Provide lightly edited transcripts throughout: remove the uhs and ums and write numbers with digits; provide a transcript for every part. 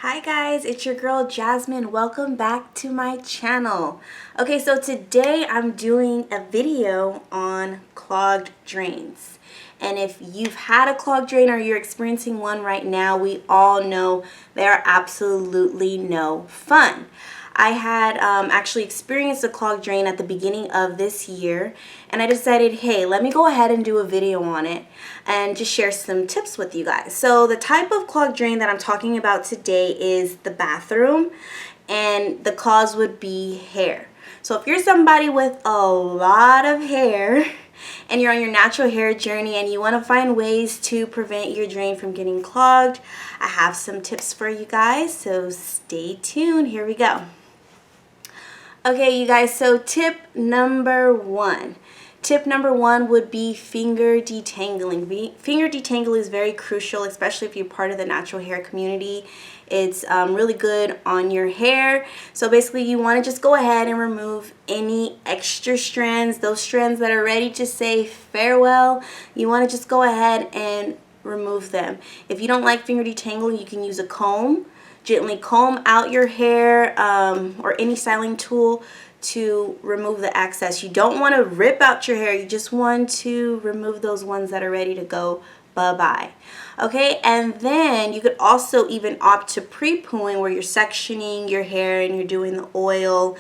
Hi guys, it's your girl Jasmine. Welcome back to my channel. Okay, so today I'm doing a video on clogged drains. And if you've had a clogged drain or you're experiencing one right now, we all know they are absolutely no fun. I had actually experienced a clogged drain at the beginning of this year, and I decided, hey, let me go ahead and do a video on it and just share some tips with you guys. So the type of clogged drain that I'm talking about today is the bathroom, and the cause would be hair. So if you're somebody with a lot of hair and you're on your natural hair journey and you want to find ways to prevent your drain from getting clogged, I have some tips for you guys, so stay tuned. Here we go. Okay, you guys, so tip number one. Tip number one would be finger detangling. Finger detangling is very crucial, especially if you're part of the natural hair community. It's really good on your hair. So basically you want to just go ahead and remove any extra strands, those strands that are ready to say farewell. You want to just go ahead and remove them. If you don't like finger detangling, you can use a comb. Gently comb out your hair or any styling tool to remove the excess. You don't want to rip out your hair. You just want to remove those ones that are ready to go bye-bye. Okay, and then you could also even opt to pre-pooing, where you're sectioning your hair and you're doing the oil.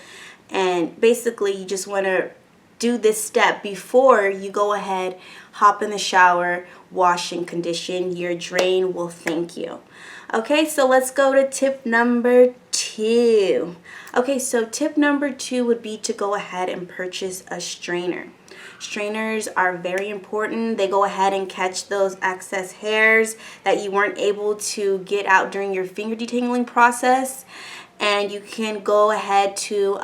And basically you just want to do this step before you go ahead, hop in the shower, wash and condition. Your drain will thank you. Okay, so let's go to tip number two. Okay, so tip number two would be to go ahead and purchase a strainer. Strainers are very important. They go ahead and catch those excess hairs that you weren't able to get out during your finger detangling process. And you can go ahead to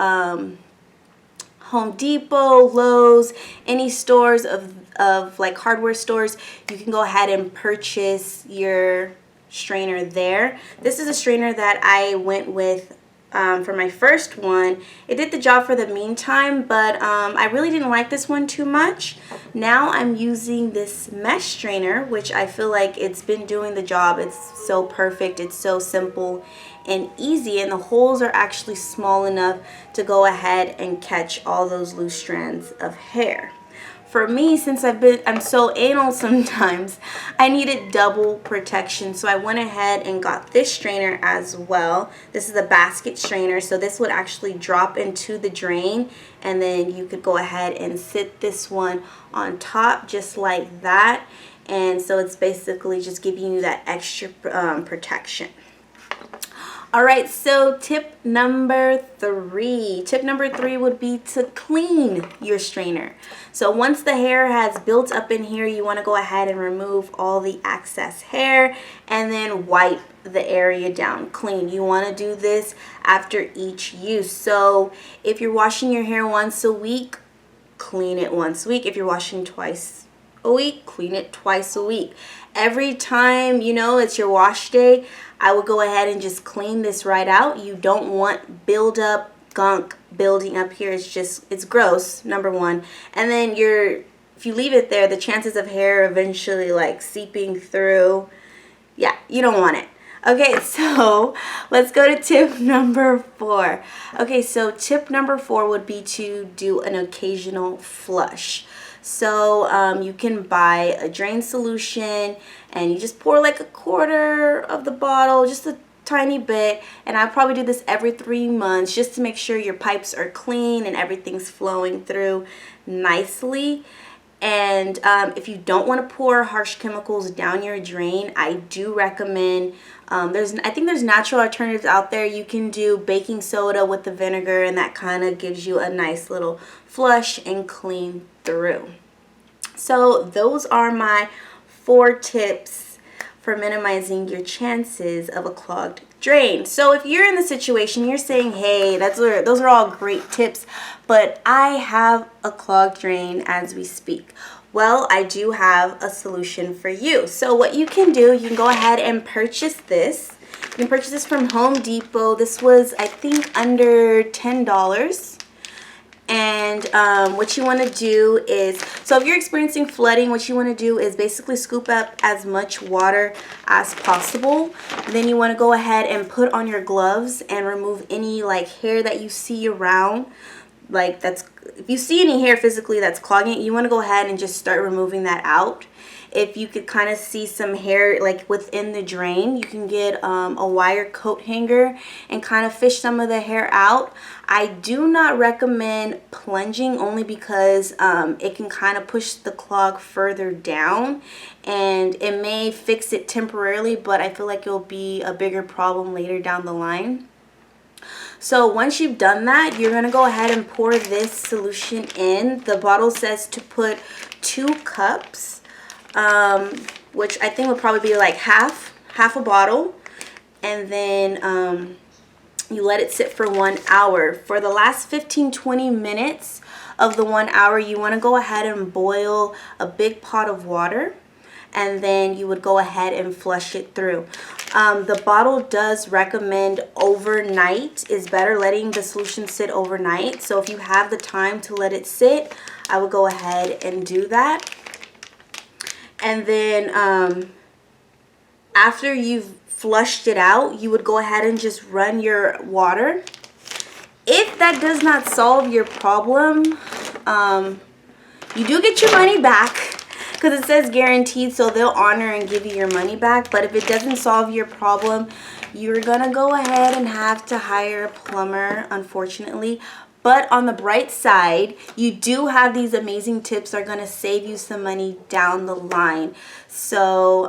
Home Depot, Lowe's, any stores of like hardware stores. You can go ahead and purchase your strainer there. This is a strainer that I went with for my first one. It did the job for the meantime, but I really didn't like this one too much. Now I'm using this mesh strainer, which I feel like it's been doing the job. It's so perfect. It's so simple and easy, and the holes are actually small enough to go ahead and catch all those loose strands of hair. For me, since I'm so anal sometimes, I needed double protection, so I went ahead and got this strainer as well. This is a basket strainer, so this would actually drop into the drain, and then you could go ahead and sit this one on top just like that. And so it's basically just giving you that extra protection. Alright, so tip number three. Tip number three would be to clean your strainer. So once the hair has built up in here, you want to go ahead and remove all the excess hair and then wipe the area down clean. You want to do this after each use. So if you're washing your hair once a week, clean it once a week. If you're washing twice a week, clean it twice a week. Every time, you know, it's your wash day, I would go ahead and just clean this right out. You don't want build up gunk building up here. It's gross, number one. And then if you leave it there, the chances of hair eventually like seeping through, yeah, you don't want it. Okay, so let's go to tip number four. Okay, so tip number four would be to do an occasional flush. So you can buy a drain solution and you just pour like a quarter of the bottle, just a tiny bit, and I probably do this every 3 months just to make sure your pipes are clean and everything's flowing through nicely. And if you don't want to pour harsh chemicals down your drain, I do recommend, I think there's natural alternatives out there. You can do baking soda with the vinegar, and that kind of gives you a nice little flush and clean through. So those are my 4 tips for minimizing your chances of a clogged drain. So if you're in the situation, you're saying, hey, those are all great tips, but I have a clogged drain as we speak. Well, I do have a solution for you. So what you can do, you can go ahead and purchase this. You can purchase this from Home Depot. This was, I think, under $10. And what you want to do is, so if you're experiencing flooding, what you want to do is basically scoop up as much water as possible. Then you want to go ahead and put on your gloves and remove any like hair that you see around. Like if you see any hair physically that's clogging it, you want to go ahead and just start removing that out. If you could kind of see some hair like within the drain, you can get a wire coat hanger and kind of fish some of the hair out. I do not recommend plunging, only because it can kind of push the clog further down, and it may fix it temporarily, but I feel like it'll be a bigger problem later down the line. So once you've done that, you're going to go ahead and pour this solution in. The bottle says to put 2 cups. Which I think would probably be like half a bottle, and then you let it sit for 1 hour. For the last 15-20 minutes of the 1 hour, you want to go ahead and boil a big pot of water, and then you would go ahead and flush it through. The bottle does recommend overnight is better, letting the solution sit overnight. So if you have the time to let it sit, I would go ahead and do that. And then after you've flushed it out, you would go ahead and just run your water. If that does not solve your problem, you do get your money back, because it says guaranteed, so they'll honor and give you your money back. But if it doesn't solve your problem, you're gonna go ahead and have to hire a plumber, unfortunately. But on the bright side, you do have these amazing tips that are going to save you some money down the line. So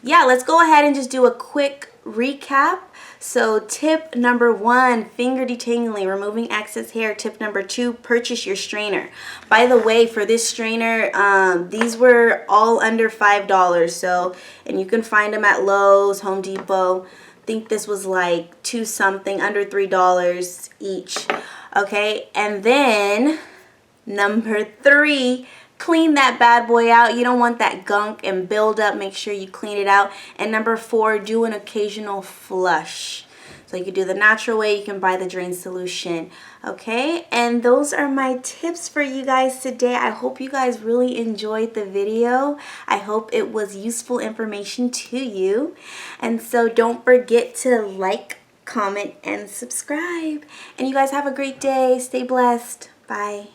yeah, let's go ahead and just do a quick recap. So tip number 1, finger detangling, removing excess hair. Tip number 2, purchase your strainer. By the way, for this strainer, these were all under $5. So, and you can find them at Lowe's, Home Depot. I think this was like 2 something, under $3 each. Okay, and then number 3, clean that bad boy out. You don't want that gunk and build up. Make sure you clean it out. And number 4, do an occasional flush. So you can do the natural way, you can buy the drain solution. Okay, and those are my tips for you guys today. I hope you guys really enjoyed the video. I hope it was useful information to you. And so don't forget to like, comment, and subscribe. And you guys have a great day. Stay blessed. Bye.